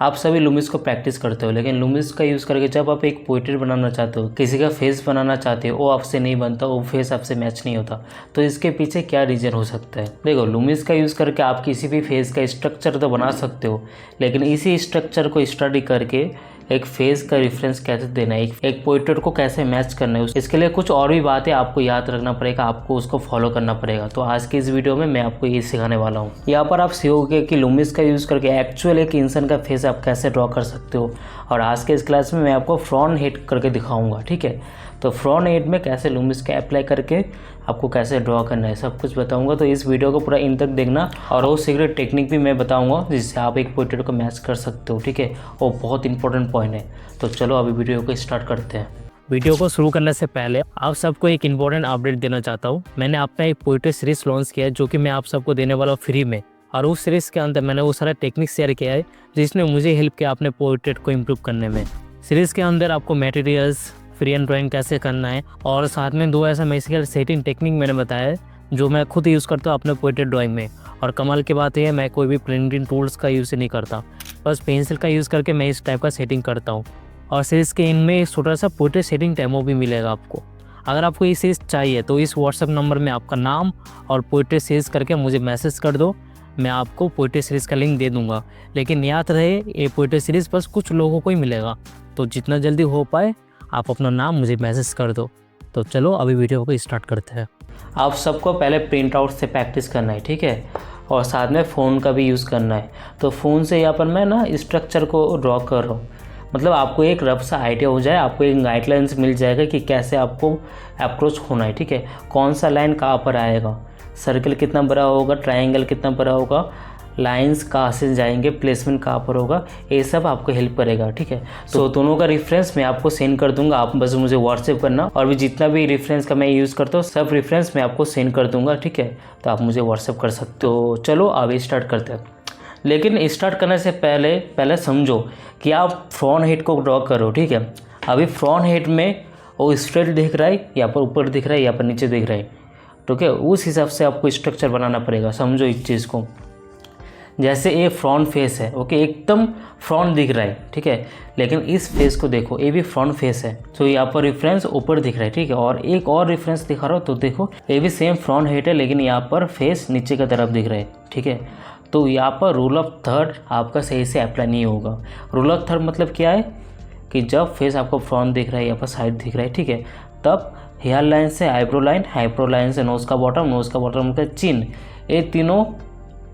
आप सभी लूमिस को प्रैक्टिस करते हो, लेकिन लूमिस का यूज़ करके जब आप एक पोर्ट्रेट बनाना चाहते हो, किसी का फेस बनाना चाहते हो, वो आपसे नहीं बनता, वो फेस आपसे मैच नहीं होता। तो इसके पीछे क्या रीज़न हो सकता है? देखो, लूमिस का यूज़ करके आप किसी भी फेस का स्ट्रक्चर तो बना सकते हो, लेकिन इसी स्ट्रक्चर को स्टडी करके एक फेस का रेफरेंस कैसे देना है, एक पोर्ट्रेट को कैसे मैच करना है, इसके लिए कुछ और भी बातें आपको याद रखना पड़ेगा, आपको उसको फॉलो करना पड़ेगा। तो आज की इस वीडियो में मैं आपको ये सिखाने वाला हूँ। यहाँ पर आप सीखोगे कि लूमिस का यूज़ करके एक्चुअल एक इंसान का फेस आप कैसे ड्रॉ कर सकते हो। और आज के इस क्लास में मैं आपको फ्रंट हेड करके दिखाऊंगा, ठीक है। तो फ्रंट हेड में कैसे लूमिस का अप्लाई करके आपको कैसे ड्रॉ करना है, सब कुछ बताऊंगा। तो इस वीडियो को पूरा इन तक देखना, और वो सीक्रेट टेक्निक भी मैं बताऊंगा जिससे आप एक पोर्ट्रेट को मैच कर सकते हो, ठीक है। वो बहुत इंपॉर्टेंट पॉइंट है। तो चलो अभी वीडियो को स्टार्ट करते हैं। वीडियो को शुरू करने से पहले आप सबको एक इम्पोर्टेंट अपडेट देना चाहता हूँ। मैंने अपना एक पोर्ट्रेट सीरीज लॉन्च किया है जो कि मैं आप सबको देने वाला हूँ फ्री में। और उस सीरीज के अंदर मैंने वो सारा टेक्निक शेयर किया है जिसने मुझे हेल्प किया अपने पोर्ट्रेट को इम्प्रूव करने में। सीरीज के अंदर आपको मटेरियल्स, फ्री हैंड ड्राइंग कैसे करना है, और साथ में 2 ऐसा बेसिकल सेटिंग टेक्निक मैंने बताया है जो मैं खुद यूज़ करता हूँ अपने पोर्ट्रेट ड्राइंग में। और कमाल की बात यह है, मैं कोई भी प्रिंटिंग टूल्स का यूज़ नहीं करता, बस पेंसिल का यूज़ करके मैं इस टाइप का सेटिंग करता हूँ। और सीरीज़ के इनमें एक छोटा सा पोर्ट्रेट सेटिंग डेमो भी मिलेगा आपको। अगर आपको ये सीरीज़ चाहिए तो इस व्हाट्सएप नंबर में आपका नाम और पोर्ट्रेट सीरीज़ करके मुझे मैसेज कर दो, मैं आपको पोर्ट्रेट सीरीज़ का लिंक दे दूंगा। लेकिन याद रहे, ये पोर्ट्रेट सीरीज़ बस कुछ लोगों को ही मिलेगा, तो जितना जल्दी हो पाए आप अपना नाम मुझे मैसेज कर दो। तो चलो अभी वीडियो को स्टार्ट करते हैं। आप सबको पहले प्रिंट आउट से प्रैक्टिस करना है, ठीक है, और साथ में फ़ोन का भी यूज़ करना है। तो फ़ोन से यहाँ पर मैं ना स्ट्रक्चर को ड्रॉ कर रहा हूँ, मतलब आपको एक रफ सा आइडिया हो जाए, आपको एक गाइडलाइंस मिल जाएगा कि कैसे आपको अप्रोच होना है, ठीक है। कौन सा लाइन कहाँ पर आएगा, सर्कल कितना बड़ा होगा, ट्रायंगल कितना बड़ा होगा, लाइंस कहाँ से जाएंगे, प्लेसमेंट कहाँ पर होगा, ये सब आपको हेल्प करेगा, ठीक है। तो दोनों का रेफरेंस मैं आपको सेंड कर दूंगा, आप बस मुझे व्हाट्सएप करना, और भी जितना भी रेफरेंस का मैं यूज़ करता हूँ सब रेफरेंस मैं आपको सेंड कर दूंगा, ठीक है। तो आप मुझे व्हाट्सएप कर सकते हो। तो चलो अभी स्टार्ट करते हैं। लेकिन स्टार्ट करने से पहले समझो कि आप फ्रंट हेड को ड्रॉ करो, ठीक है। अभी फ्रंट हेड में वो स्ट्रेट दिख रहा है, यहाँ पर ऊपर दिख रहा है, यहाँ पर नीचे दिख रहा है, ठीक है। उस हिसाब से आपको स्ट्रक्चर बनाना पड़ेगा, समझो इस चीज़ को। जैसे ये फ्रंट फेस है, ओके, एकदम फ्रंट दिख रहा है, ठीक है। लेकिन इस फेस को देखो, ये भी फ्रंट फेस है, तो यहाँ पर रेफरेंस ऊपर दिख रहा है, ठीक है। और एक और रेफरेंस दिखा रहा हो तो देखो, ये भी सेम फ्रंट हेड है, लेकिन यहाँ पर फेस नीचे की तरफ दिख रहा है, ठीक है। तो यहाँ पर रूल ऑफ थर्ड आपका सही से अप्लाई नहीं होगा। रूल ऑफ थर्ड मतलब क्या है कि जब फेस आपको फ्रंट दिख रहा है, यहाँ पर साइड दिख रहा है, ठीक है, तब हेयर लाइन से आईब्रो लाइन, आईब्रो लाइन से नोज़ का बॉटम, नोज़ का बॉटम का चिन, ये तीनों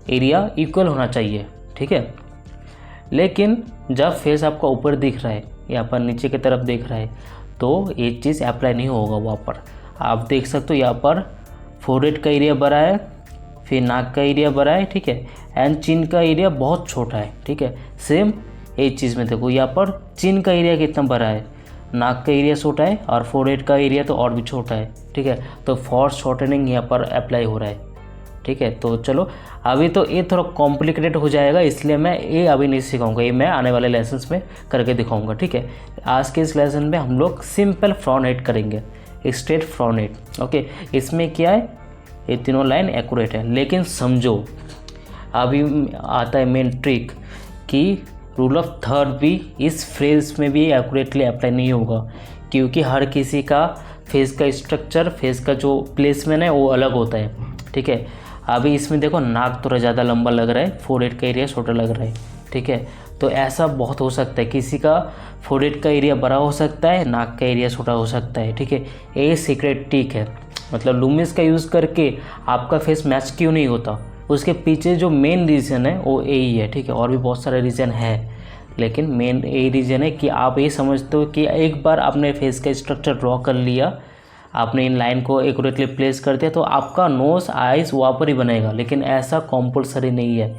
एरिया इक्वल होना चाहिए, ठीक है। लेकिन जब फेस आपका ऊपर दिख रहा है, यहाँ पर नीचे की तरफ दिख रहा है, तो ये चीज़ अप्लाई नहीं होगा वहाँ पर। आप देख सकते हो यहाँ पर फोरहेड का एरिया बड़ा है, फिर नाक का एरिया बड़ा है, ठीक है, एंड चिन का एरिया बहुत छोटा है, ठीक है। सेम एक चीज़ में देखो, यहाँ पर चिन का एरिया कितना बड़ा है, नाक का एरिया छोटा है, और फोरहेड का एरिया तो और भी छोटा है, ठीक है। तो फॉर्स शॉर्टनिंग यहाँ पर अप्लाई हो रहा है, ठीक है। तो चलो अभी तो ये थोड़ा कॉम्प्लिकेटेड हो जाएगा, इसलिए मैं ये अभी नहीं सिखाऊंगा, ये मैं आने वाले लेसन्स में करके दिखाऊंगा, ठीक है। आज के इस लेसन में हम लोग सिंपल फ्रंट हेड करेंगे, स्ट्रेट फ्रंट हेड, ओके। इसमें क्या है, ये तीनों लाइन एक्यूरेट है। लेकिन समझो, अभी आता है मेन ट्रिक कि रूल ऑफ थर्ड भी इस फ्रेज में भी एक्यूरेटली अप्लाई नहीं होगा, क्योंकि हर किसी का फेस का स्ट्रक्चर, फेस का जो प्लेसमेंट है वो अलग होता है, ठीक है। अभी इसमें देखो, नाक थोड़ा ज़्यादा लंबा लग रहा है, फोरहेड का एरिया छोटा लग रहा है, ठीक है। तो ऐसा बहुत हो सकता है, किसी का फोरहेड का एरिया बड़ा हो सकता है, नाक का एरिया छोटा हो सकता है, ठीक है। ये सीक्रेट ट्रिक है, मतलब लूमिस का यूज़ करके आपका फेस मैच क्यों नहीं होता, उसके पीछे जो मेन रीज़न है वो यही है, ठीक है। और भी बहुत सारे रीज़न है, लेकिन मेन यही रीज़न है कि आप ये समझते हो कि एक बार आपने फेस का स्ट्रक्चर ड्रॉ कर लिया, आपने इन लाइन को एक्यूरेटली प्लेस कर दिया, तो आपका नोज़ आइज़ वहाँ पर ही बनेगा। लेकिन ऐसा कंपल्सरी नहीं है,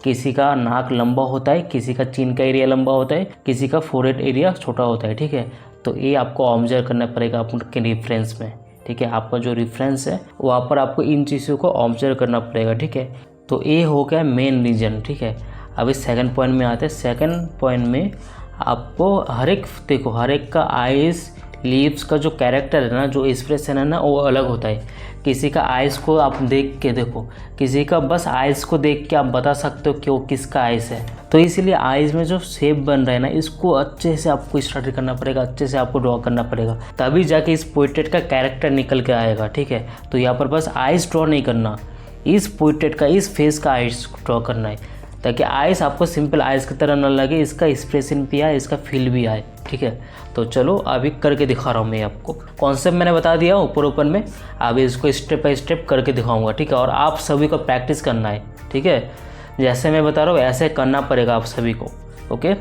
किसी का नाक लंबा होता है, किसी का चिन का एरिया लंबा होता है, किसी का फोरहेड एरिया छोटा होता है, ठीक है। तो ये आपको ऑब्जर्व करना पड़ेगा आपके रेफरेंस में, ठीक है। आपका जो रेफरेंस है वहाँ पर आपको इन चीज़ों को ऑब्जर्व करना पड़ेगा, ठीक है। तो ये हो गया मेन रीजन, ठीक है। अभी सेकंड पॉइंट में आते हैं। सेकंड पॉइंट में आपको हर एक देखो, हर एक का आइज़ लिप्स का जो कैरेक्टर है ना, जो एक्सप्रेशन है ना, वो अलग होता है। किसी का आइज़ को आप देख के देखो, किसी का बस आइज़ को देख के आप बता सकते हो कि वो किसका आइज़ है। तो इसीलिए आइज़ में जो शेप बन रहा है ना, इसको अच्छे से आपको स्टडी करना पड़ेगा, अच्छे से आपको ड्रॉ करना पड़ेगा, तभी जाके इस पोर्ट्रेट का कैरेक्टर निकल के आएगा। ठीक है, तो यहाँ पर बस आइज़ ड्रॉ नहीं करना, इस पोर्ट्रेट का, इस फेस का आइज़ ड्रॉ करना है, ताकि आइज़ आपको सिंपल आइज़ की तरह न लगे, इसका एक्सप्रेशन भी आए, इसका फील भी आए। ठीक है, तो चलो अभी करके दिखा रहा हूँ मैं आपको। कॉन्सेप्ट मैंने बता दिया ऊपर में, अभी इसको स्टेप बाय स्टेप करके दिखाऊंगा। ठीक है, और आप सभी को प्रैक्टिस करना है। ठीक है, जैसे मैं बता रहा हूँ ऐसे करना पड़ेगा आप सभी को। ओके,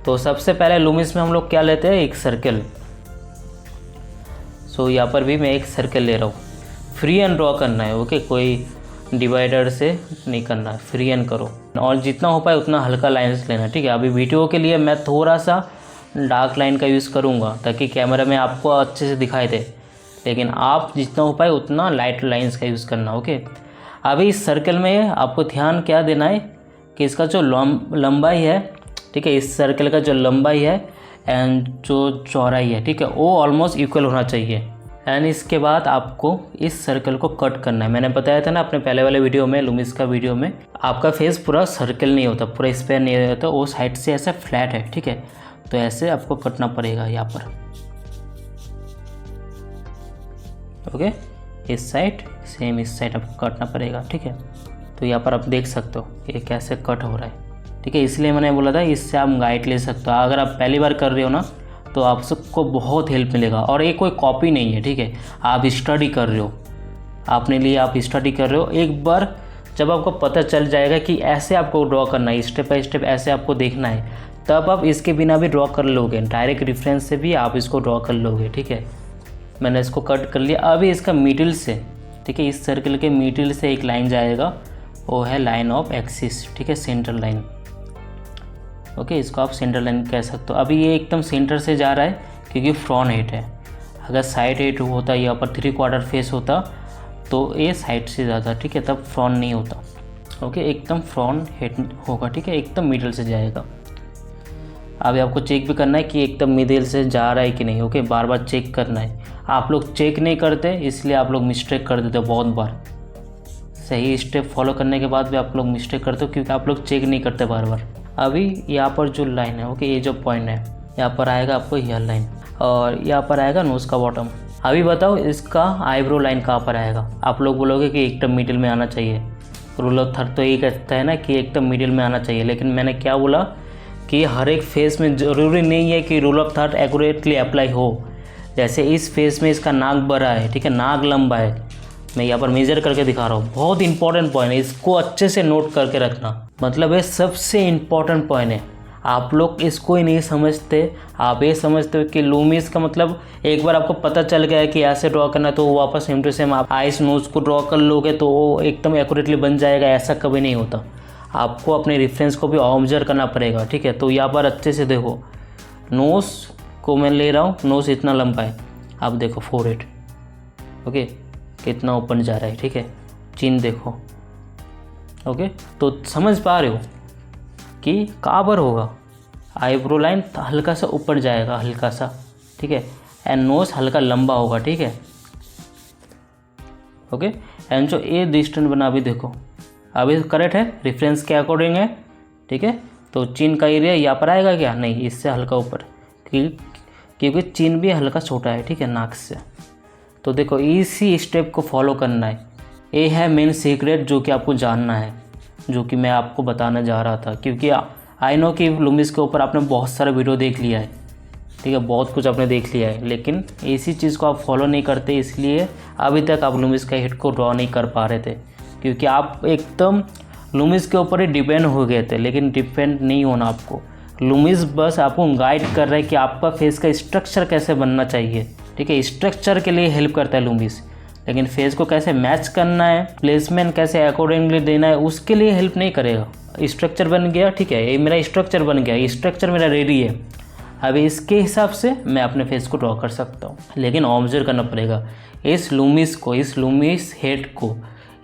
तो सबसे पहले लूमिस में हम लोग क्या लेते हैं, एक सर्कल। सो यहाँ पर भी मैं एक सर्कल ले रहा हूँ, फ्री एंड ड्रॉ करना है। ओके, कोई डिवाइडर से नहीं करना है, फ्री एंड करो, और जितना हो पाए उतना हल्का लाइन्स लेना। ठीक है, अभी वीडियो के लिए मैं थोड़ा सा डार्क लाइन का यूज़ करूँगा ताकि कैमरा में आपको अच्छे से दिखाई दे, लेकिन आप जितना हो पाए उतना लाइट लाइन्स का यूज़ करना। ओके, अभी इस सर्कल में आपको ध्यान क्या देना है कि इसका जो लंबाई है, ठीक है, इस सर्कल का जो लंबाई है एंड जो चौड़ाई है, ठीक है, वो ऑलमोस्ट इक्वल होना चाहिए। एंड इसके बाद आपको इस सर्कल को कट करना है। मैंने बताया था ना अपने पहले वाले वीडियो में, लूमिस का वीडियो में, आपका फेस पूरा सर्कल नहीं होता, पूरा स्क्वायर नहीं होता, वो साइड से ऐसा फ्लैट है। ठीक है, तो ऐसे आपको कटना पड़ेगा यहाँ पर। ओके, इस साइड सेम, इस साइड आपको कटना पड़ेगा। ठीक है, तो यहाँ पर आप देख सकते हो ये कैसे कट हो रहा है। ठीक है, इसलिए मैंने बोला था इससे आप गाइड ले सकते हो। अगर आप पहली बार कर रहे हो ना, तो आप सबको बहुत हेल्प मिलेगा। और ये कोई कॉपी नहीं है। ठीक है, आप स्टडी कर रहे हो, आपने लिए आप स्टडी कर रहे हो। एक बार जब आपको पता चल जाएगा कि ऐसे आपको ड्रॉ करना है, स्टेप बाय स्टेप ऐसे आपको देखना है, तब आप इसके बिना भी ड्रॉ कर लोगे, डायरेक्ट रेफरेंस से भी आप इसको ड्रॉ कर लोगे। ठीक है, मैंने इसको कट कर लिया। अभी इसका मिडिल से, ठीक है, इस सर्कल के मिडिल से एक लाइन जाएगा, वो है लाइन ऑफ एक्सिस। ठीक है, सेंटर लाइन। ओके, इसको आप सेंटर लाइन कह सकते हो। अभी ये एकदम सेंटर से जा रहा है क्योंकि फ्रंट हेड है। अगर साइड हेड होता, यहाँ पर 3/4 फेस होता, तो ये साइड से जाता। ठीक है, तब फ्रंट नहीं होता। ओके, एकदम फ्रंट हेड होगा। ठीक है, एकदम मिडिल से जाएगा। अभी आपको चेक भी करना है कि एकदम मिडिल से जा रहा है कि नहीं। ओके, बार बार चेक करना है। आप लोग चेक नहीं करते, इसलिए आप लोग मिस्टेक कर देते हो बहुत बार। सही स्टेप फॉलो करने के बाद भी आप लोग मिस्टेक करते हो क्योंकि आप लोग चेक नहीं करते बार बार। अभी यहाँ पर जो लाइन है, ओके, ये जो पॉइंट है, यहाँ पर आएगा आपको यह लाइन, और यहाँ पर आएगा नोज़ का बॉटम। अभी बताओ इसका आईब्रो लाइन कहाँ पर आएगा। आप लोग बोलोगे कि एकदम मिडिल में आना चाहिए। रूल ऑफ थर्ड तो यही कहता है ना कि एकदम मिडिल में आना चाहिए, लेकिन मैंने क्या बोला कि हर एक फेस में ज़रूरी नहीं है कि rule of third accurately apply हो। जैसे इस फेस में इसका नाक बड़ा है, ठीक है, नाक लंबा है, मैं यहाँ पर मेजर करके दिखा रहा हूँ। बहुत इंपॉर्टेंट पॉइंट है, इसको अच्छे से नोट करके रखना। मतलब ये सबसे इम्पॉर्टेंट पॉइंट है। आप लोग इसको ही नहीं समझते, आप ये समझते हो कि लूमिस का मतलब एक बार आपको पता चल गया है कि ऐसे ड्रॉ करना, तो वापस सेम टू सेम आप आइस नोज को ड्रॉ कर लोगे तो वो एकदम एक्यूरेटली बन जाएगा। ऐसा कभी नहीं होता। आपको अपने रेफरेंस को भी ऑब्जर्व करना पड़ेगा। ठीक है, तो यहाँ पर अच्छे से देखो, नोज़ को मैं ले रहा हूँ, नोज़ इतना लंबा है, आप देखो फोरहेड, ओके, कितना ऊपर जा रहा है। ठीक है, चिन देखो, ओके, तो समझ पा रहे हो कि कहाँ पर होगा। आईब्रो लाइन हल्का सा ऊपर जाएगा, हल्का सा, ठीक है, एंड नोज हल्का लंबा होगा। ठीक है, ओके, एंड जो ए डिस्टेंस बना अभी देखो, अभी करेक्ट है, रेफरेंस के अकॉर्डिंग है। ठीक है, तो चिन का एरिया यहाँ पर आएगा क्या, नहीं, इससे हल्का ऊपर, क्योंकि चिन भी हल्का छोटा है। ठीक है, नाक से। तो देखो इसी स्टेप को फॉलो करना है। ये है मेन सीक्रेट जो कि आपको जानना है, जो कि मैं आपको बताने जा रहा था। क्योंकि आई नो कि लूमिस के ऊपर आपने बहुत सारा वीडियो देख लिया है, ठीक है, बहुत कुछ आपने देख लिया है, लेकिन इसी चीज़ को आप फॉलो नहीं करते, इसलिए अभी तक आप लूमिस का हेड को ड्रॉ नहीं कर पा रहे थे। क्योंकि आप एकदम लूमिस के ऊपर ही डिपेंड हो गए थे, लेकिन डिपेंड नहीं होना आपको। लूमिस बस आपको गाइड कर रहा है कि आपका फेस का स्ट्रक्चर कैसे बनना चाहिए। ठीक है, स्ट्रक्चर के लिए हेल्प करता है लूमिस, लेकिन फेस को कैसे मैच करना है, प्लेसमेंट कैसे अकॉर्डिंगली देना है, उसके लिए हेल्प नहीं करेगा। स्ट्रक्चर बन गया, ठीक है, ये मेरा स्ट्रक्चर बन गया, स्ट्रक्चर मेरा रेडी है, अभी इसके हिसाब से मैं अपने फेस को ड्रॉ कर सकता हूँ। लेकिन ऑब्जर्व करना पड़ेगा इस लूमिस को, इस लूमिस हेड को,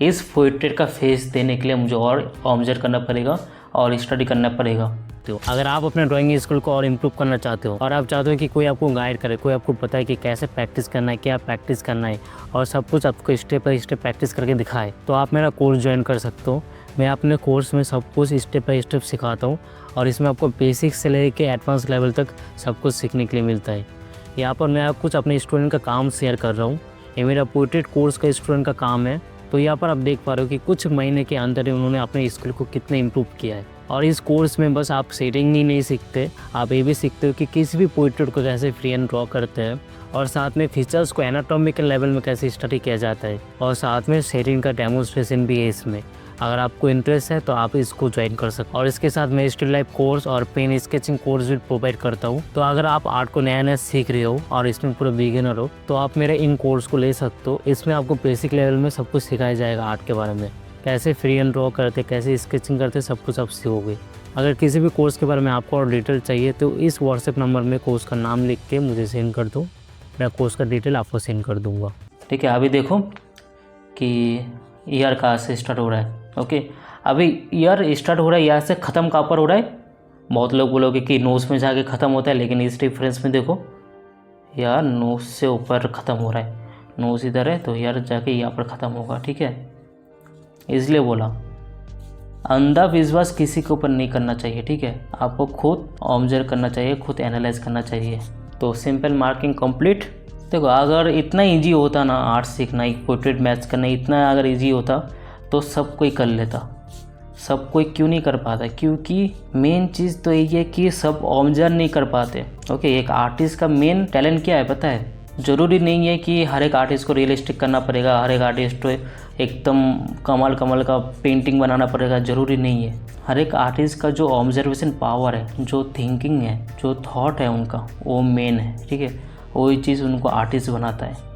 इस पोर्ट्रेट का फेस देने के लिए मुझे और ऑब्जर्व करना पड़ेगा और स्टडी करना पड़ेगा। सकते हो। अगर आप अपने ड्राइंग स्किल को और इम्प्रूव करना चाहते हो और आप चाहते हो कि कोई आपको गाइड करे, कोई आपको बताए कि कैसे प्रैक्टिस करना है, क्या प्रैक्टिस करना है और सब कुछ आपको स्टेप बाय स्टेप प्रैक्टिस करके दिखाए, तो आप मेरा कोर्स ज्वाइन कर सकते हो। मैं अपने कोर्स में सब कुछ स्टेप बाय स्टेप सिखाता हूँ और इसमें आपको बेसिक से लेकर एडवांस लेवल तक सब कुछ सीखने के लिए मिलता है। यहाँ पर मैं कुछ अपने स्टूडेंट का काम शेयर कर रहा हूँ। ये मेरा पोर्ट्रेट कोर्स का स्टूडेंट का काम है। तो यहाँ पर आप देख पा रहे हो कि कुछ महीने के अंदर ही उन्होंने अपने स्किल को कितने इम्प्रूव किया है। और इस कोर्स में बस आप सेटिंग ही नहीं सीखते, आप ये भी सीखते हो कि किसी भी पोर्ट्रेट को कैसे फ्री एंड ड्रॉ करते हैं और साथ में फीचर्स को एनाटॉमिकल लेवल में कैसे स्टडी किया जाता है और साथ में सेटिंग का डेमोन्स्ट्रेशन भी है इसमें। अगर आपको इंटरेस्ट है तो आप इसको ज्वाइन कर सकते हो। और इसके साथ मैं स्टिल लाइफ कोर्स और पेन स्केचिंग कोर्स भी प्रोवाइड करता हूँ। तो अगर आप आर्ट को नया नया सीख रहे हो और इसमें पूरा बिगिनर हो तो आप मेरे इन कोर्स को ले सकते हो। इसमें आपको बेसिक लेवल में सब कुछ सिखाया जाएगा आर्ट के बारे में, कैसे फ्री एंड ड्रॉ करते, कैसे स्केचिंग करते, सब कुछ आप सीखोगे। अगर किसी भी कोर्स के बारे में आपको और डिटेल चाहिए तो इस व्हाट्सएप नंबर में कोर्स का नाम लिख के मुझे सेंड कर दो, मैं कोर्स का डिटेल आपको सेंड कर दूँगा। ठीक है, अभी देखो कि ईयर कहाँ से स्टार्ट हो रहा है। ओके, अभी ईयर स्टार्ट हो रहा है, यहाँ से ख़त्म कहाँ पर हो रहा है। बहुत लोग बोलोगे कि नोज़ में जाके ख़त्म होता है, लेकिन इस डिफरेंस में देखो यार नोज़ से ऊपर ख़त्म हो रहा है। नोज़ इधर है तो यार जाके यहाँ पर ख़त्म होगा। ठीक है, इसलिए बोला अंधा विश्वास किसी के ऊपर नहीं करना चाहिए। ठीक है, आपको खुद ऑब्जर्व करना चाहिए, खुद एनालाइज करना चाहिए। तो सिंपल मार्किंग कंप्लीट। देखो अगर इतना इजी होता ना आर्ट सीखना, एक पोर्ट्रेट मैच करना इतना अगर इजी होता तो सब कोई कर लेता। सब कोई क्यों नहीं कर पाता? क्योंकि मेन चीज़ तो यही है कि सब ऑब्जर्व नहीं कर पाते। ओके, एक आर्टिस्ट का मेन टैलेंट क्या है पता है? ज़रूरी नहीं है कि हर एक आर्टिस्ट को रियलिस्टिक करना पड़ेगा, हर एक आर्टिस्ट को एकदम कमाल कमाल का पेंटिंग बनाना पड़ेगा, ज़रूरी नहीं है। हर एक आर्टिस्ट का जो ऑब्जर्वेशन पावर है, जो थिंकिंग है, जो थॉट है उनका, वो मेन है। ठीक है, वही चीज़ उनको आर्टिस्ट बनाता है।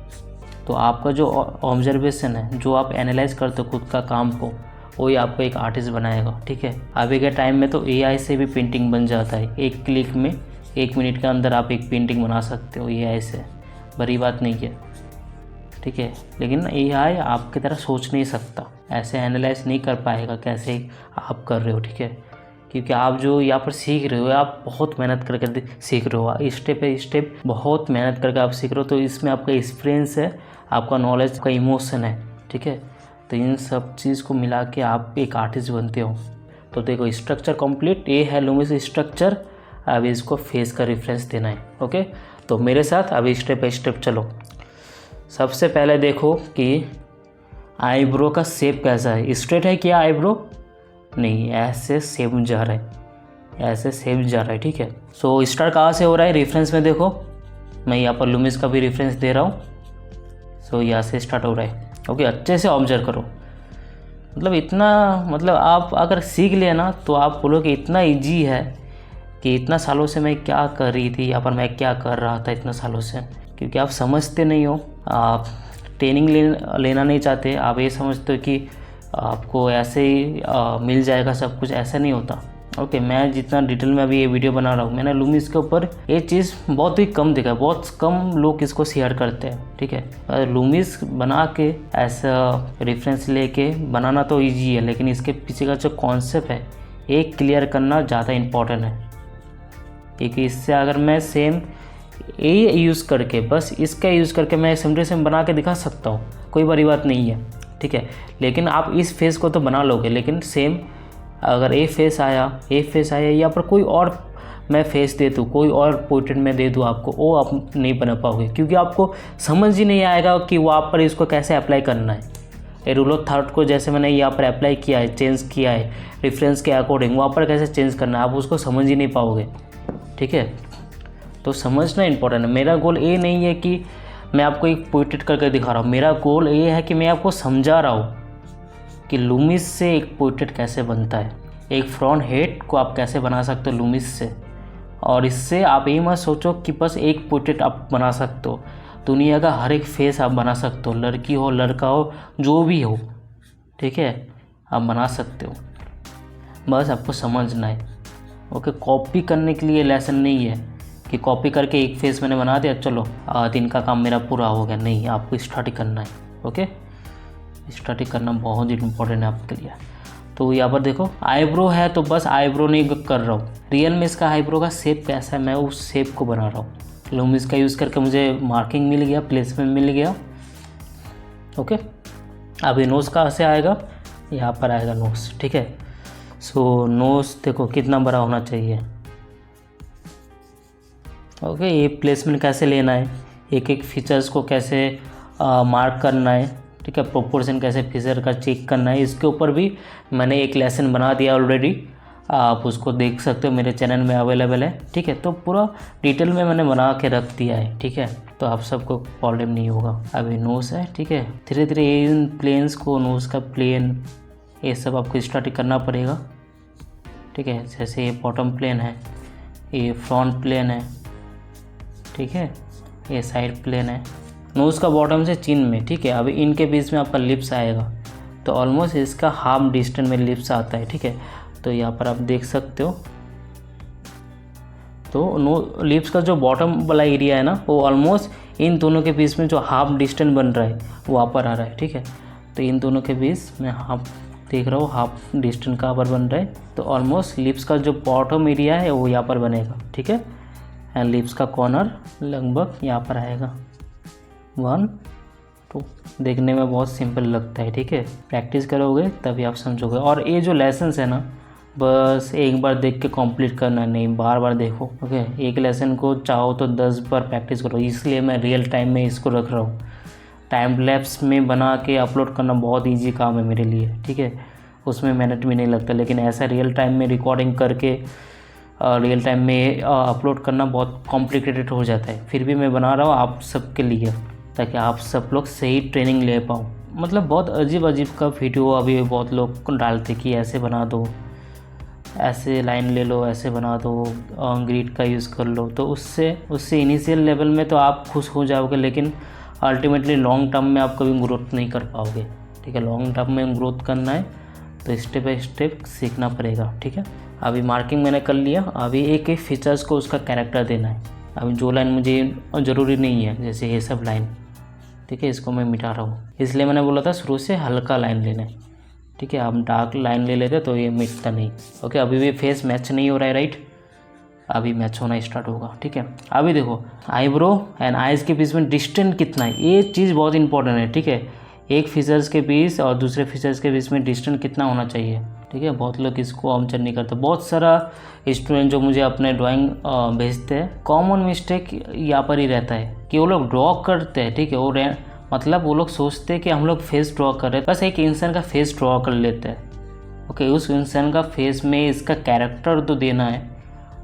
तो आपका जो ऑब्जर्वेशन है, जो आप एनालाइज करते हो खुद का काम को, वही आपको एक आर्टिस्ट बनाएगा। ठीक है, अभी के टाइम में तो एआई से भी पेंटिंग बन जाता है। एक क्लिक में 1 मिनट के अंदर आप एक पेंटिंग बना सकते हो एआई से, बड़ी बात नहीं है। ठीक है, लेकिन एआई आपकी तरह सोच नहीं सकता, ऐसे एनालाइज नहीं कर पाएगा कैसे आप कर रहे हो। ठीक है, क्योंकि आप जो यहाँ पर सीख रहे हो, आप बहुत मेहनत करके सीख रहे हो, स्टेप बाई स्टेप बहुत मेहनत करके आप सीख रहे हो। तो इसमें आपका एक्सपीरियंस है, आपका नॉलेज, आपका इमोशन है। ठीक है, तो इन सब चीज़ को मिला के आप एक आर्टिस्ट बनते हो। तो देखो स्ट्रक्चर कंप्लीट, ये है लूमिस स्ट्रक्चर। अब इसको फेस का रेफरेंस देना है। ओके, तो मेरे साथ अभी स्टेप बाई स्टेप चलो। सबसे पहले देखो कि आईब्रो का शेप कैसा है। स्ट्रेट है क्या आईब्रो? नहीं, ऐसे शेप जा रहा है, ऐसे शेप जा रहा है। ठीक है, सो स्टार्ट कहाँ से हो रहा है? रेफरेंस में देखो, मैं यहाँ पर लूमिस का भी रेफरेंस दे रहा हूँ। सो यहाँ से स्टार्ट हो रहा है। ओके, अच्छे से ऑब्जर्व करो। मतलब इतना, मतलब आप अगर सीख लिया ना तो आप बोलोगे इतना इजी है कि इतना सालों से मैं क्या कर रही थी, यहाँ पर मैं क्या कर रहा था इतना सालों से। क्योंकि आप समझते नहीं हो, आप ट्रेनिंग लेना नहीं चाहते, आप ये समझते हो कि आपको ऐसे ही मिल जाएगा सब कुछ। ऐसा नहीं होता। ओके, मैं जितना डिटेल में अभी ये वीडियो बना रहा हूँ, मैंने लूमिस के ऊपर ये चीज़ बहुत ही कम देखा है, बहुत कम लोग इसको शेयर करते हैं। ठीक है, लूमिस बना के ऐसा रेफरेंस लेके बनाना तो इजी है, लेकिन इसके पीछे का जो कॉन्सेप्ट है एक क्लियर करना ज़्यादा इम्पोर्टेंट है। क्योंकि इससे अगर मैं सेम ये यूज़ करके, बस इसका यूज़ करके मैं सेम बना के दिखा सकता हूँ, कोई बड़ी बात नहीं है। ठीक है, लेकिन आप इस फेस को तो बना लोगे, लेकिन सेम अगर ये फेस आया या पर कोई और मैं फेस दे दूँ, कोई और पोर्ट्रेट में दे दूँ आपको, वो आप नहीं बना पाओगे। क्योंकि आपको समझ ही नहीं आएगा कि वहाँ पर इसको कैसे अप्लाई करना है। ये रूल ऑफ थर्ड को जैसे मैंने यहाँ पर अप्लाई किया है, चेंज किया है रेफरेंस के अकॉर्डिंग, वहाँ पर कैसे चेंज करना है आप उसको समझ ही नहीं पाओगे। ठीक है, तो समझना इंपॉर्टेंट है। मेरा गोल ये नहीं है कि मैं आपको एक पोर्ट्रेट करके दिखा रहा हूँ, मेरा गोल ये है कि मैं आपको समझा रहा हूँ कि लूमिस से एक पोर्ट्रेट कैसे बनता है, एक फ्रंट हेड को आप कैसे बना सकते हो लूमिस से। और इससे आप ये मत सोचो कि बस एक पोर्ट्रेट आप बना सकते हो, दुनिया का हर एक फेस आप बना सकते हो, लड़की हो लड़का हो जो भी हो। ठीक है, आप बना सकते हो, बस आपको समझना है। ओके, कॉपी करने के लिए लेसन नहीं है कि कॉपी करके एक फेस मैंने बना दिया, चलो दिन का काम मेरा पूरा हो गया। नहीं, आपको स्टडी करना है। ओके, स्टडी करना बहुत ही इम्पोर्टेंट है आपके लिए। तो यहाँ पर देखो आईब्रो है तो बस आईब्रो नहीं कर रहा हूँ, रियल में इसका आईब्रो का शेप कैसा है मैं उस शेप को बना रहा हूँ। लूमिस का यूज़ करके मुझे मार्किंग मिल गया, प्लेसमेंट मिल गया। ओके, अभी नोज़ कहाँ से आएगा, यहाँ पर आएगा नोज़। ठीक है, सो नोज़ देखो कितना बड़ा होना चाहिए। ओके, ये प्लेसमेंट कैसे लेना है, एक एक फीचर्स को कैसे मार्क करना है, ठीक है, प्रोपोर्शन कैसे फीचर का चेक करना है, इसके ऊपर भी मैंने एक लेसन बना दिया ऑलरेडी। आप उसको देख सकते हो, मेरे चैनल में अवेलेबल है। ठीक है, तो पूरा डिटेल में मैंने बना के रख दिया है। ठीक है, तो आप सबको प्रॉब्लम नहीं होगा। अभी नोज़ है, ठीक है, धीरे धीरे इन प्लेन्स को, नोज़ का प्लेन ये सब आपको स्टार्ट करना पड़ेगा। ठीक है, जैसे ये बॉटम प्लेन है, ये फ्रंट प्लेन है, ठीक है, ये साइड प्लेन है, नोज़ का बॉटम से चिन में। ठीक है, अभी इनके बीच में आपका लिप्स आएगा, तो ऑलमोस्ट इसका हाफ डिस्टेंस में लिप्स आता है। ठीक है, तो यहाँ पर आप देख सकते हो, तो लिप्स का जो बॉटम वाला एरिया है ना, वो ऑलमोस्ट इन दोनों के बीच में जो हाफ डिस्टेंस बन रहा है वो वहाँ पर आ रहा है। ठीक है, तो इन दोनों के बीच में हाफ देख रहा हूँ, हाफ डिस्टेंस कहाँ पर बन रहा है, तो ऑलमोस्ट लिप्स का जो बॉटम एरिया है वो यहाँ पर बनेगा। ठीक है, एंड लिप्स का कॉर्नर लगभग यहाँ पर आएगा 1 2। देखने में बहुत सिंपल लगता है। ठीक है, प्रैक्टिस करोगे तभी आप समझोगे। और ये जो लेसन्स है ना, बस एक बार देख के कंप्लीट करना नहीं, बार बार देखो। ओके, एक लेसन को चाहो तो 10 बार प्रैक्टिस करो, इसलिए मैं रियल टाइम में इसको रख रहा हूँ। टाइम लैप्स में बना के अपलोड करना बहुत ईजी काम है मेरे लिए। ठीक है, उसमें मेहनत भी नहीं लगता, लेकिन ऐसा रियल टाइम में रिकॉर्डिंग करके रियल टाइम में अपलोड करना बहुत कॉम्प्लिकेटेड हो जाता है। फिर भी मैं बना रहा हूँ आप सबके लिए, ताकि आप सब लोग सही ट्रेनिंग ले पाओ। मतलब बहुत अजीब अजीब का वीडियो अभी बहुत लोग डालते कि ऐसे बना दो, ऐसे लाइन ले लो, ऐसे बना दो, ग्रिड का यूज़ कर लो। तो उससे इनिशियल लेवल में तो आप खुश हो जाओगे, लेकिन अल्टीमेटली लॉन्ग टर्म में आप कभी ग्रोथ नहीं कर पाओगे। ठीक है, लॉन्ग टर्म में ग्रोथ करना है तो स्टेप बाय स्टेप सीखना पड़ेगा। ठीक है, अभी मार्किंग मैंने कर लिया, अभी एक एक फीचर्स को उसका कैरेक्टर देना है। अभी जो लाइन मुझे ज़रूरी नहीं है, जैसे ये सब लाइन, ठीक है, इसको मैं मिटा रहा हूँ। इसलिए मैंने बोला था शुरू से हल्का लाइन लेना है। ठीक है, आप डार्क लाइन ले लेते तो ये मिटता नहीं। ओके, अभी भी फेस मैच नहीं हो रहा है, राइट, अभी मैच होना स्टार्ट होगा। ठीक है, अभी देखो आईब्रो एंड आइज़ के बीच में डिस्टेंस कितना है, ये चीज़ बहुत इंपॉर्टेंट है। ठीक है, एक फीचर्स के बीच और दूसरे फीचर्स के बीच में डिस्टेंस कितना होना चाहिए। ठीक है, बहुत लोग इसको ऑब्जर्व नहीं करते। बहुत सारा स्टूडेंट जो मुझे अपने ड्राइंग भेजते हैं, कॉमन मिस्टेक यहाँ पर ही रहता है कि वो लोग ड्रॉ करते हैं। ठीक है, मतलब वो लोग सोचते हैं कि हम लोग फेस ड्रॉ कर रहे हैं, बस एक इंसान का फेस ड्रॉ कर लेते हैं। ओके, उस इंसान का फेस में इसका कैरेक्टर तो देना है,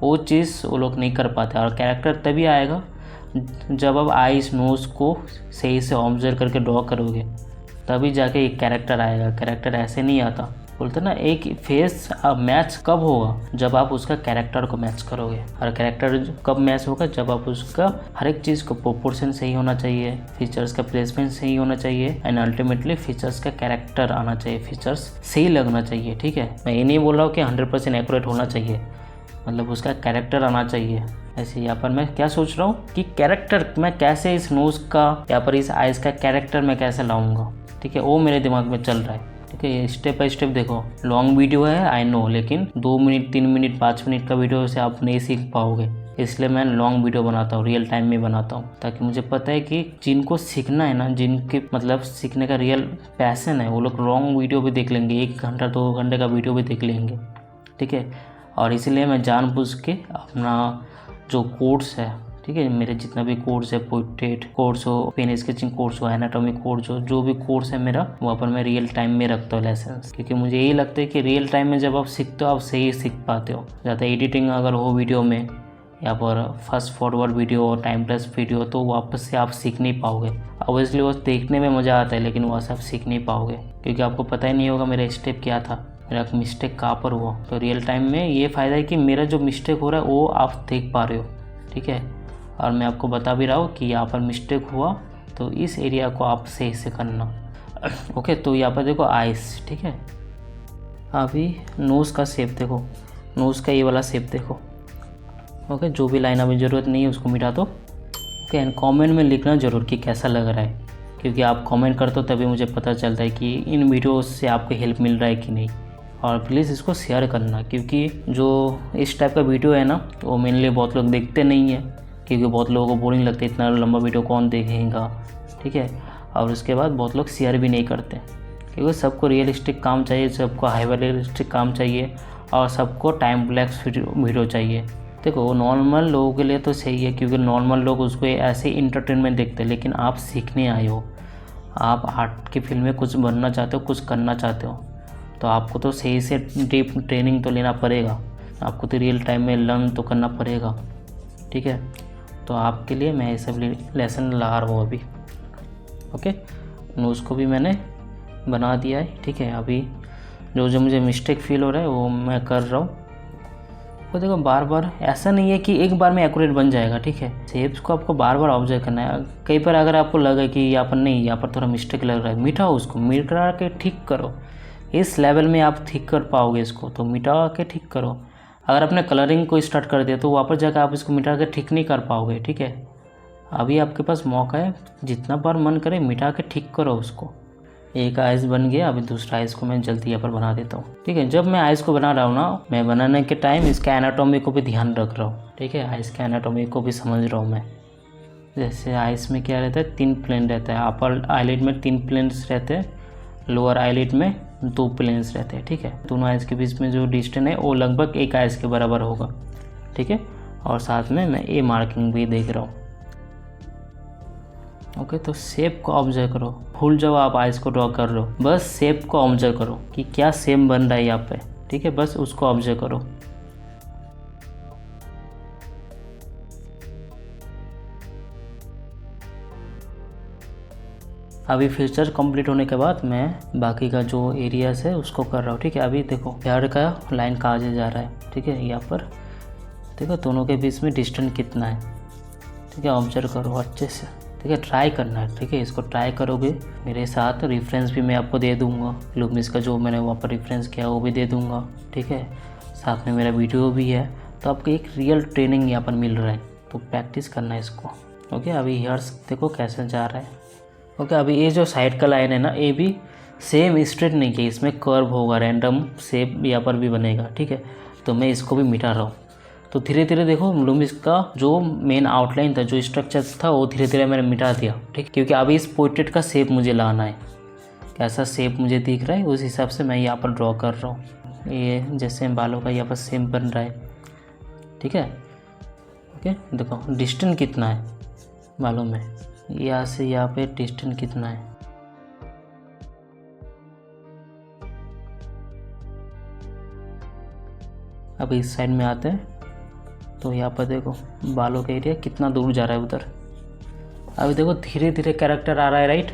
वो चीज़ वो लोग नहीं कर पाते। और कैरेक्टर तभी आएगा जब आप आईज नोज़ को सही से ऑब्जर्व करके ड्रॉ करोगे, तभी जाके एक कैरेक्टर आएगा। कैरेक्टर ऐसे नहीं आता। बोलते ना, एक फेस मैच कब होगा, जब आप उसका कैरेक्टर को मैच करोगे। और कैरेक्टर कब मैच होगा, जब आप उसका हर एक चीज़ को प्रोपोर्शन सही होना चाहिए, फीचर्स का प्लेसमेंट सही होना चाहिए, एंड अल्टीमेटली फीचर्स का कैरेक्टर आना चाहिए, फीचर्स सही लगना चाहिए। ठीक है, मैं ये नहीं बोल रहा हूँ कि 100% एक्यूरेट होना चाहिए, मतलब उसका कैरेक्टर आना चाहिए। ऐसे यहाँ पर मैं क्या सोच रहा हूँ कि कैरेक्टर मैं कैसे इस नोज़ का, यहाँ पर इस आइज़ का कैरेक्टर मैं कैसे लाऊंगा। ठीक है, वो मेरे दिमाग में चल रहा है। ठीक है, स्टेप बाय स्टेप देखो। लॉन्ग वीडियो है आई नो, लेकिन 2 मिनट 3 मिनट 5 मिनट का वीडियो से आप नहीं सीख पाओगे, इसलिए मैं लॉन्ग वीडियो बनाता हूँ, रियल टाइम में बनाता हूँ, ताकि मुझे पता है कि जिनको सीखना है ना, जिनके मतलब सीखने का रियल पैसन है, वो लोग लॉन्ग वीडियो भी देख लेंगे, 1 घंटा 2 घंटे का वीडियो भी देख लेंगे। ठीक है, और इसलिए मैं जानबूझ के अपना जो कोर्स है, ठीक है, मेरे जितना भी कोर्स है, पोर्ट्रेट कोर्स हो, पेन स्केचिंग कोर्स हो, एनाटॉमी कोर्स हो, जो भी कोर्स है मेरा, वहाँ पर मैं रियल टाइम में रखता हूँ लेसन्स। क्योंकि मुझे यही लगता है कि रियल टाइम में जब आप सीखते हो, आप सही सीख पाते हो। ज़्यादा एडिटिंग अगर हो वीडियो में, या पर fast forward video, timeless video, तो वापस से आप सीख नहीं पाओगे। ऑब्वियसली वो देखने में मज़ा आता है, लेकिन वहाँ से आप सीख नहीं पाओगे, क्योंकि आपको पता ही नहीं होगा मेरा स्टेप क्या था, मेरा मिस्टेक कहाँ पर हुआ। तो रियल टाइम में ये फ़ायदा है कि मेरा जो मिस्टेक हो रहा है वो आप देख पा रहे हो। ठीक है, और मैं आपको बता भी रहा हूँ कि यहाँ पर मिस्टेक हुआ, तो इस एरिया को आप सही से करना। ओके, तो यहाँ पर देखो आइस। ठीक है, अभी नोज़ का शेप देखो, नोज़ का ये वाला शेप देखो। ओके, जो भी लाइन अभी ज़रूरत नहीं है उसको मिटा दो। ओके, एंड कमेंट में लिखना ज़रूर कि कैसा लग रहा है, क्योंकि आप कमेंट करते हो तभी मुझे पता चलता है कि इन वीडियोस से आपको हेल्प मिल रहा है कि नहीं। और प्लीज़ इसको शेयर करना, क्योंकि जो इस टाइप का वीडियो है ना वो मेनली बहुत लोग देखते नहीं है, क्योंकि बहुत लोगों को बोरिंग लगता है, इतना लंबा वीडियो कौन देखेगा, ठीक है। और उसके बाद बहुत लोग शेयर भी नहीं करते, क्योंकि सबको रियलिस्टिक काम चाहिए, सबको हाइपर रियलिस्टिक काम चाहिए, और सबको टाइम लैप्स वीडियो चाहिए। देखो नॉर्मल लोगों के लिए तो सही है, क्योंकि नॉर्मल लोग उसको ऐसे इंटरटेनमेंट देखते हैं, लेकिन आप सीखने आए हो, आप आर्ट की फील्ड में कुछ बनना चाहते हो, कुछ करना चाहते हो, तो आपको तो सही से डीप ट्रेनिंग तो लेना पड़ेगा, आपको तो रियल टाइम में लर्न तो करना पड़ेगा, ठीक है। तो आपके लिए मैं ये सब लेसन ला रहा हूँ अभी, ओके। नोट्स को भी मैंने बना दिया है, ठीक है। अभी जो जो मुझे मिस्टेक फील हो रहा है वो मैं कर रहा हूँ। तो देखो बार बार ऐसा नहीं है कि एक बार में एक्यूरेट बन जाएगा, ठीक है। शेप्स को आपको बार बार ऑब्जर्व करना है। कई बार अगर आपको लगे कि यहाँ पर नहीं, यहाँ पर थोड़ा मिस्टेक लग रहा है, मिटाओ उसको, मिटा के ठीक करो। इस लेवल में आप ठीक कर पाओगे इसको, तो मिटा के ठीक करो। अगर आपने कलरिंग को स्टार्ट कर दिया तो वापस जाकर आप इसको मिटा के ठीक नहीं कर पाओगे, ठीक है। अभी आपके पास मौका है, जितना बार मन करे मिटा के ठीक करो उसको। एक आइस बन गया, अभी दूसरा आइस को मैं जल्दी यहाँ पर बना देता हूँ, ठीक है। जब मैं आइस को बना रहा हूँ ना, मैं बनाने के टाइम इसका एनाटॉमी को भी ध्यान रख रहा हूँ, ठीक है। आइस के एनाटॉमी को भी समझ रहा हूँ मैं। जैसे आइस में क्या रहता है, 3 प्लेन रहता है। अपर आईलिड में 3 प्लेन्स रहते हैं, लोअर आईलिड में 2 प्लेन्स रहते हैं, ठीक है। दोनों आइस के बीच में जो डिस्टेंस है वो लगभग एक आइस के बराबर होगा, ठीक है। और साथ में मैं ए मार्किंग भी देख रहा हूँ, ओके। तो शेप को ऑब्जर्व करो, भूल जाओ आप आइस को ड्रॉ कर रहे हो, बस शेप को ऑब्जर्व करो कि क्या शेप बन रहा है यहाँ पे, ठीक है। बस उसको ऑब्जर्व करो। अभी फीचर कंप्लीट होने के बाद मैं बाकी का जो एरियाज है उसको कर रहा हूँ, ठीक है। अभी देखो हेयर का लाइन कहाँ से जा रहा है, ठीक है। यहाँ पर देखो दोनों के बीच में डिस्टेंस कितना है, ठीक है। ऑब्जर्व करो अच्छे से, ठीक है। ट्राई करना है, ठीक है। इसको ट्राई करोगे मेरे साथ, रेफरेंस भी मैं आपको दे दूंगा, लुमिस का जो मैंने वहाँ पर रेफरेंस किया वो भी दे दूंगा, ठीक है। साथ में मेरा वीडियो भी है, तो आपको एक रियल ट्रेनिंग यहाँ पर मिल रहा है, तो प्रैक्टिस करना है इसको, ओके। अभी हेयर्स देखो कैसे जा रहा है, ओके। अभी ये जो साइड का लाइन है ना, ये भी सेम स्ट्रेट नहीं है, इसमें कर्व होगा, रैंडम शेप यहाँ पर भी बनेगा, ठीक है। तो मैं इसको भी मिटा रहा हूँ। तो धीरे धीरे देखो लुमिस का जो मेन आउटलाइन था, जो स्ट्रक्चर था, वो धीरे धीरे मैंने मिटा दिया, ठीक। क्योंकि अभी इस पोर्ट्रेट का शेप मुझे लाना है, कैसा शेप मुझे दिख रहा है उस हिसाब से मैं यहाँ पर ड्रॉ कर रहा हूँ। ये जैसे बालों का यहाँ पर शेप बन रहा है, ठीक है, ओके। देखो डिस्टेंस कितना है बालों में, यहाँ से यहाँ पे डिस्टेंस कितना है, अब इस साइड में आते हैं तो यहाँ पर देखो बालों का एरिया कितना दूर जा रहा है उधर। अभी देखो धीरे धीरे कैरेक्टर आ रहा है, राइट।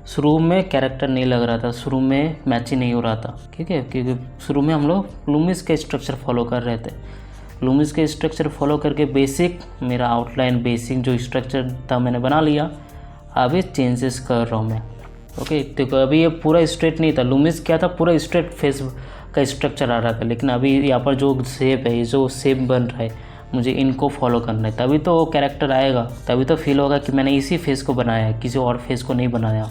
शुरू में कैरेक्टर नहीं लग रहा था, शुरू में मैच ही नहीं हो रहा था, ठीक है। क्योंकि शुरू में हम लोग लुमिस के स्ट्रक्चर फॉलो कर रहे थे, लुमिस के स्ट्रक्चर फॉलो करके बेसिक मेरा आउटलाइन, बेसिक जो स्ट्रक्चर था मैंने बना लिया। अभी चेंजेस कर रहा हूँ मैं, ओके। देखो अभी ये पूरा स्ट्रेट नहीं था, लुमिस क्या था, पूरा स्ट्रेट फेस का स्ट्रक्चर आ रहा था, लेकिन अभी यहाँ पर जो शेप है, जो शेप बन रहा है, मुझे इनको फॉलो करना है, तभी तो कैरेक्टर आएगा, तभी तो फील होगा कि मैंने इसी फेस को बनाया है, किसी और फेस को नहीं बनाया।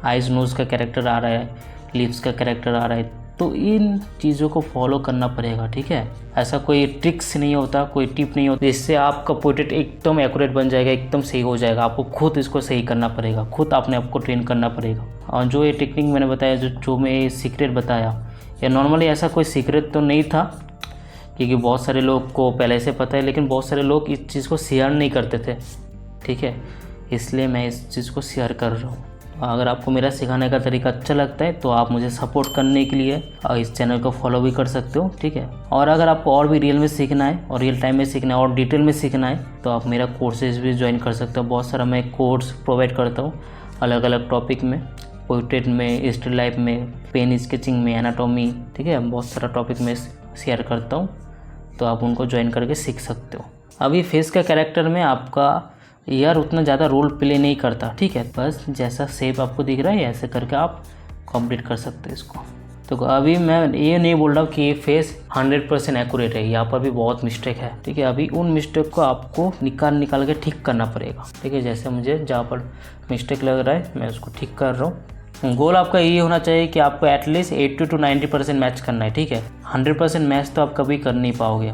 आइज नोज़ का कैरेक्टर आ रहा है, लिप्स का कैरेक्टर आ रहा है, तो इन चीज़ों को फॉलो करना पड़ेगा, ठीक है। ऐसा कोई ट्रिक्स नहीं होता, कोई टिप नहीं होता जिससे आपका पोर्ट्रेट एकदम एक्यूरेट बन जाएगा, एकदम सही हो जाएगा। आपको खुद इसको सही करना पड़ेगा, खुद अपने आप को ट्रेन करना पड़ेगा। और जो ये टेक्निक मैंने बताया, जो मैं सीक्रेट बताया, या नॉर्मली ऐसा कोई सीक्रेट तो नहीं था, क्योंकि बहुत सारे लोग को पहले से पता है, लेकिन बहुत सारे लोग इस चीज़ को शेयर नहीं करते थे, ठीक है। इसलिए मैं इस चीज़ को शेयर कर रहा हूँ। अगर आपको मेरा सिखाने का तरीका अच्छा लगता है तो आप मुझे सपोर्ट करने के लिए इस चैनल को फॉलो भी कर सकते हो, ठीक है। और अगर आपको और भी रियल में सीखना है और रियल टाइम में सीखना है और डिटेल में सीखना है तो आप मेरा कोर्सेज भी ज्वाइन कर सकते हो। बहुत सारा मैं कोर्स प्रोवाइड करता हूँ अलग अलग टॉपिक में, पोर्ट्रेट में, स्टिल लाइफ में, पेन स्केचिंग में, एनाटॉमी, ठीक है। बहुत सारा टॉपिक में शेयर करता हूँ, तो आप उनको ज्वाइन करके सीख सकते हो। अभी फेस का कैरेक्टर में आपका ईयर उतना ज़्यादा रोल प्ले नहीं करता, ठीक है। बस जैसा शेप आपको दिख रहा है ऐसे करके आप कंप्लीट कर सकते हो इसको। तो अभी मैं ये नहीं बोल रहा हूँ कि ये फेस 100% एक्यूरेट है, यहाँ पर भी बहुत मिस्टेक है, ठीक है। अभी उन मिस्टेक को आपको निकाल के ठीक करना पड़ेगा, ठीक है। जैसे मुझे जहाँ पर मिस्टेक लग रहा है मैं उसको ठीक कर रहा हूँ, गोल आपका ये होना चाहिए कि आपको एटलीस्ट 80 to 90% मैच करना है, ठीक है। 100% मैच तो आप कभी कर नहीं पाओगे।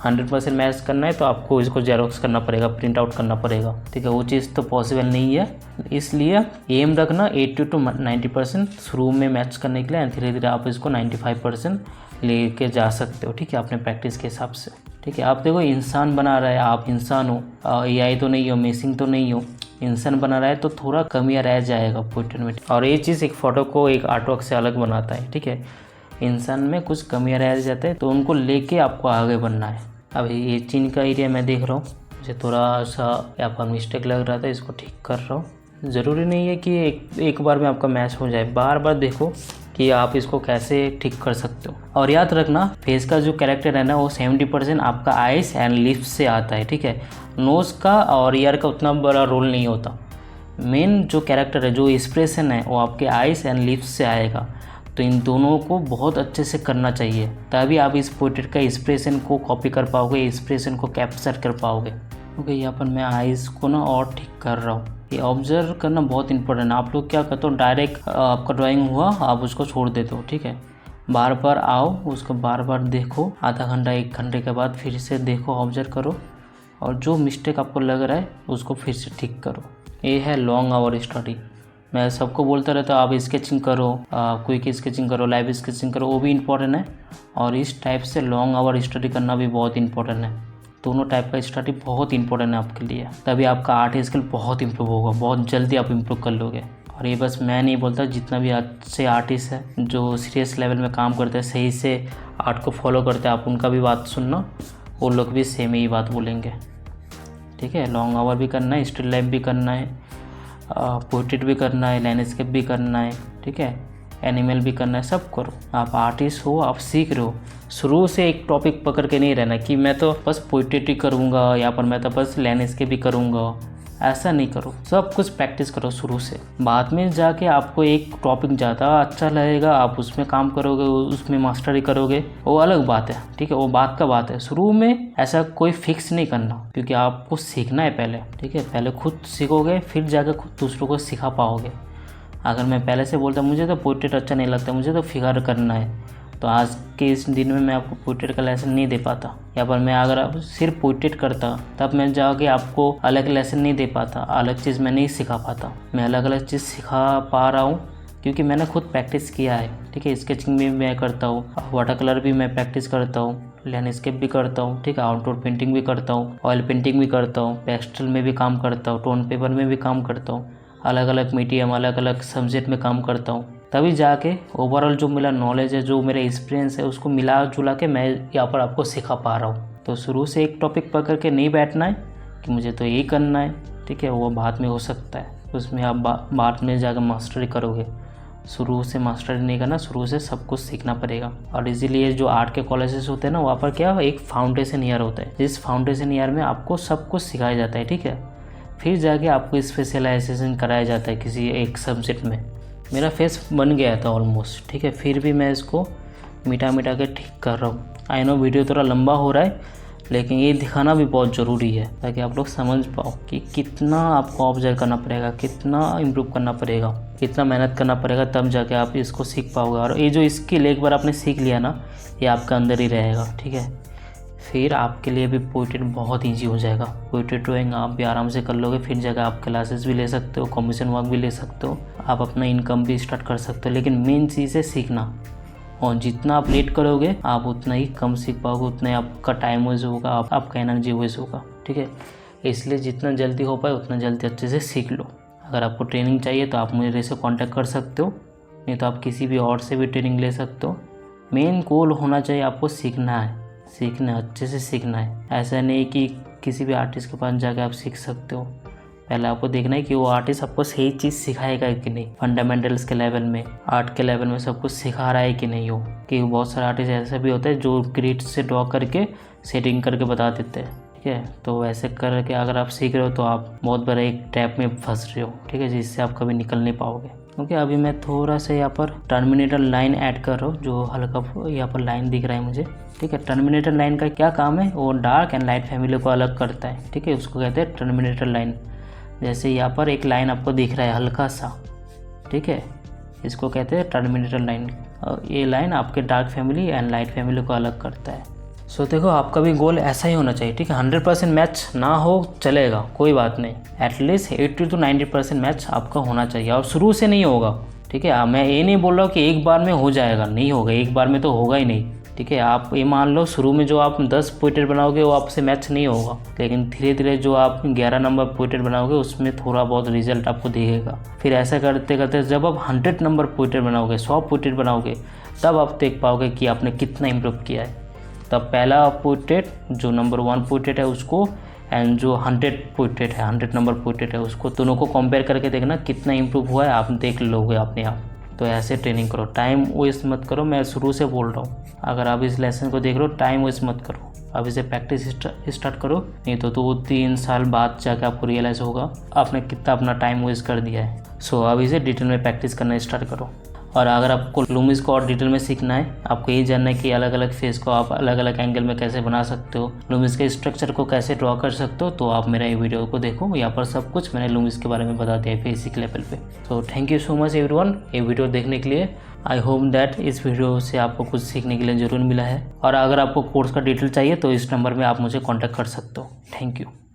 100% मैच करना है तो आपको इसको जेरोक्स करना पड़ेगा, प्रिंट आउट करना पड़ेगा, ठीक है। वो चीज़ तो पॉसिबल नहीं है, इसलिए एम रखना 80 to 90% शुरू में मैच करने के लिए। धीरे धीरे आप इसको 95% लेके जा सकते हो, ठीक है, अपने प्रैक्टिस के हिसाब से, ठीक है। आप देखो इंसान बना रहा है, आप इंसान हो, AI तो नहीं हो, मेसिंग तो नहीं हो, इंसान बना रहा है तो थोड़ा कमियाँ रह जाएगा पोर्ट्रेट में। और ये चीज़ एक फ़ोटो को एक आर्टवर्क से अलग बनाता है, ठीक है। इंसान में कुछ कमियाँ रह जाते हैं तो उनको लेके आपको आगे बढ़ना है। अभी ये चिन का एरिया मैं देख रहा हूँ, मुझे थोड़ा सा यहाँ पर मिस्टेक लग रहा था, इसको ठीक कर रहा हूँ। ज़रूरी नहीं है कि एक बार में आपका मैच हो जाए, बार बार देखो कि आप इसको कैसे ठीक कर सकते हो। और याद रखना फेस का जो कैरेक्टर है ना वो 70% आपका आइज एंड लिप्स से आता है, ठीक है। नोज़ का और ईयर का उतना बड़ा रोल नहीं होता। मेन जो कैरेक्टर है, जो एक्सप्रेशन है वो आपके आइज एंड लिप्स से आएगा। तो इन दोनों को बहुत अच्छे से करना चाहिए, तभी आप इस पोर्ट्रेट का एक्सप्रेशन को कॉपी कर पाओगे, एक्सप्रेशन को कैप्चर कर पाओगे। ओके, यहाँ पर मैं आइज़ को ना और ठीक कर रहा हूँ। ये ऑब्जर्व करना बहुत इंपॉर्टेंट है। आप लोग क्या करते हो, डायरेक्ट आपका ड्राइंग हुआ आप उसको छोड़ देते हो, ठीक है। बार बार आओ, उसको बार बार देखो, आधा घंटा 1 घंटे के बाद फिर से देखो, ऑब्जर्व करो, और जो मिस्टेक आपको लग रहा है उसको फिर से ठीक करो। ये है लॉन्ग आवर स्टडी। मैं सबको बोलता रहता हूँ आप स्केचिंग करो, क्विक स्केचिंग करो, लाइव स्केचिंग करो, वो भी इम्पोर्टेंट है। और इस टाइप से लॉन्ग आवर स्टडी करना भी बहुत इंपॉर्टेंट है। दोनों टाइप का स्टडी बहुत इंपॉर्टेंट है आपके लिए, तभी आपका आर्ट स्किल बहुत इंप्रूव होगा, बहुत जल्दी आप इंप्रूव कर लोगे। और ये बस मैं नहीं बोलता, जितना भी अच्छे आर्टिस्ट है जो सीरियस लेवल में काम करते हैं, सही से आर्ट को फॉलो करते हैं, आप उनका भी बात सुनना, वो लोग भी सेम ही बात बोलेंगे, ठीक है। लॉन्ग आवर भी करना है, स्टिल लाइफ भी करना है, पोर्ट्रेट भी करना है, लैंडस्केप भी करना है, ठीक है, एनिमल भी करना है, सब करो। आप आर्टिस्ट हो, आप सीख रहे हो, शुरू से एक टॉपिक पकड़ के नहीं रहना कि मैं तो बस पोर्ट्रेट ही करूँगा या पर मैं तो बस लैंडस्केप भी करूँगा, ऐसा नहीं करो। सब कुछ प्रैक्टिस करो शुरू से, बाद में जाके आपको एक टॉपिक ज़्यादा अच्छा लगेगा, आप उसमें काम करोगे, उसमें मास्टरी करोगे, वो अलग बात है, ठीक है, वो बात का बात है। शुरू में ऐसा कोई फिक्स नहीं करना, क्योंकि आपको सीखना है पहले, ठीक है। पहले खुद सीखोगे फिर जाकर खुद दूसरों को सिखा पाओगे। अगर मैं पहले से बोलता मुझे तो पोर्ट्रेट अच्छा नहीं लगता, मुझे तो फिगर करना है, तो आज के इस दिन में मैं आपको पोर्ट्रेट का लेसन नहीं दे पाता। या पर मैं अगर आप सिर्फ पोर्ट्रेट करता तब मैं जाके आपको अलग लेसन नहीं दे पाता, अलग चीज़ मैं नहीं सिखा पाता। मैं अलग अलग चीज़ सिखा पा रहा हूँ क्योंकि मैंने खुद प्रैक्टिस किया है, ठीक है। स्केचिंग भी मैं करता हूँ, वाटर कलर भी मैं प्रैक्टिस करता हूँ, लैंडस्केप भी करता हूँ, ठीक है, आउटडोर पेंटिंग भी करता हूँ, ऑयल पेंटिंग भी करता हूँ, पेस्टल में भी काम करता हूँ, टोन पेपर में भी काम करता हूँ, अलग अलग मीडियम, अलग अलग सब्जेक्ट में काम करता हूँ। तभी जाके ओवरऑल जो मेरा नॉलेज है, जो मेरा एक्सपीरियंस है, उसको मिला जुला के मैं यहाँ पर आपको सिखा पा रहा हूँ। तो शुरू से एक टॉपिक पकड़ के नहीं बैठना है कि मुझे तो यही करना है, ठीक है, वो बाद में हो सकता है, उसमें आप बाद में जाकर मास्टरी करोगे। शुरू से मास्टरी नहीं करना, शुरू से सब कुछ सीखना पड़ेगा। और इसीलिए जो आर्ट के कॉलेजेस होते हैं ना, वहाँ पर क्या एक फाउंडेशन ईयर होता है, जिस फाउंडेशन ईयर में आपको सब कुछ सिखाया जाता है, ठीक है। फिर जाके आपको स्पेशलाइजेशन कराया जाता है किसी एक सब्जेक्ट में। मेरा फेस बन गया था ऑलमोस्ट, ठीक है, फिर भी मैं इसको मिटा के ठीक कर रहा हूँ। आई नो वीडियो थोड़ा लंबा हो रहा है, लेकिन ये दिखाना भी बहुत ज़रूरी है ताकि आप लोग समझ पाओ कि कितना आपको ऑब्जर्व करना पड़ेगा, कितना इम्प्रूव करना पड़ेगा, कितना मेहनत करना पड़ेगा, तब जाके आप इसको सीख पाओगे। और ये जो स्किल एक बार आपने सीख लिया ना, ये आपके अंदर ही रहेगा, ठीक है। फिर आपके लिए भी पोर्ट्रेट बहुत ईजी हो जाएगा। पोर्ट्रेट ड्राइंग आप भी आराम से कर लोगे, फिर जगह आप क्लासेस भी ले सकते हो, कमीशन वर्क भी ले सकते हो, आप अपना इनकम भी स्टार्ट कर सकते हो। लेकिन मेन चीज़ है सीखना, और जितना आप लेट करोगे आप उतना ही कम सीख पाओगे, उतना ही आपका टाइम वेस्ट होगा, आपका एनर्जी वेस्ट होगा, ठीक है। इसलिए जितना जल्दी हो पाए उतना जल्दी अच्छे से सीख लो। अगर आपको ट्रेनिंग चाहिए तो आप मेरे से कांटेक्ट कर सकते हो, नहीं तो आप किसी भी और से भी ट्रेनिंग ले सकते हो। मेन गोल होना चाहिए आपको सीखना है, अच्छे से सीखना है। ऐसा नहीं कि किसी भी आर्टिस्ट के पास जाकर आप सीख सकते हो, पहले आपको देखना है कि वो आर्टिस्ट आपको सही चीज़ सिखाएगा कि नहीं, फंडामेंटल्स के लेवल में, आर्ट के लेवल में सब कुछ सिखा रहा है कि नहीं हो। कि बहुत सारे आर्टिस्ट ऐसे भी होते हैं जो ग्रिड से ड्रॉ करके सेटिंग करके बता देते हैं, ठीक है। तो वैसे करके अगर आप सीख रहे हो तो आप बहुत बड़ा एक ट्रैप में फंस रहे हो, ठीक है, जिससे आप कभी निकल नहीं पाओगे। ओके, अभी मैं थोड़ा सा यहाँ पर टर्मिनेटर लाइन ऐड कर रहा हूँ, जो हल्का यहाँ पर लाइन दिख रहा है मुझे, ठीक है। टर्मिनेटर लाइन का क्या काम है, वो डार्क एंड लाइट फैमिली को अलग करता है, ठीक है, उसको कहते हैं टर्मिनेटर लाइन। जैसे यहाँ पर एक लाइन आपको दिख रहा है हल्का सा, ठीक है, इसको कहते हैं टर्मिनेटर लाइन। ये लाइन आपके dark family and light family को अलग करता है। सो देखो, आपका भी गोल ऐसा ही होना चाहिए, ठीक है। 100% मैच ना हो चलेगा, कोई बात नहीं, एटलीस्ट 80 to 90% मैच आपका होना चाहिए, और शुरू से नहीं होगा, ठीक है। मैं ये नहीं बोल रहा हूँ कि एक बार में हो जाएगा, नहीं होगा, एक बार में तो होगा ही नहीं, ठीक है। आप ये मान लो शुरू में जो आप 10 पोर्ट्रेट बनाओगे वो आपसे मैच नहीं होगा, लेकिन धीरे धीरे जो आप 11 नंबर पोर्ट्रेट बनाओगे उसमें थोड़ा बहुत रिजल्ट आपको दिखेगा। फिर ऐसा करते करते जब आप 100 नंबर पोर्ट्रेट बनाओगे, 100 पोर्ट्रेट बनाओगे, तब आप देख पाओगे कि आपने कितना इम्प्रूव किया है। तब पहला पोर्ट्रेट जो नंबर 1 पोर्ट्रेट है उसको, एंड जो 100 पोर्ट्रेट है, 100 नंबर पोर्ट्रेट है उसको, दोनों को कंपेयर करके देखना कितना इम्प्रूव हुआ है, आप देख लोगे अपने आप। तो ऐसे ट्रेनिंग करो, टाइम वेस्ट मत करो। मैं शुरू से बोल रहा हूँ, अगर आप इस लेसन को देख रहे हो, टाइम वेस्ट मत करो, अब इसे प्रैक्टिस स्टार्ट करो, नहीं तो 2-3 साल बाद जाकर आपको रियलाइज़ होगा आपने कितना अपना टाइम वेस्ट कर दिया है। सो अब इसे डिटेल में प्रैक्टिस करना स्टार्ट करो। और अगर आपको लूमिस को और डिटेल में सीखना है, आपको ये जानना है कि अलग अलग फेस को आप अलग अलग एंगल में कैसे बना सकते हो, लूमिस के स्ट्रक्चर को कैसे ड्रॉ कर सकते हो, तो आप मेरा ये वीडियो को देखो, यहाँ पर सब कुछ मैंने लूमिस के बारे में बता दिया है बेसिक लेवल पे। तो thank you so much everyone ये वीडियो देखने के लिए। आई होप दैट इस वीडियो से आपको कुछ सीखने के लिए ज़रूर मिला है, और अगर आपको कोर्स का डिटेल चाहिए तो इस नंबर में आप मुझे कॉन्टैक्ट कर सकते हो। Thank you.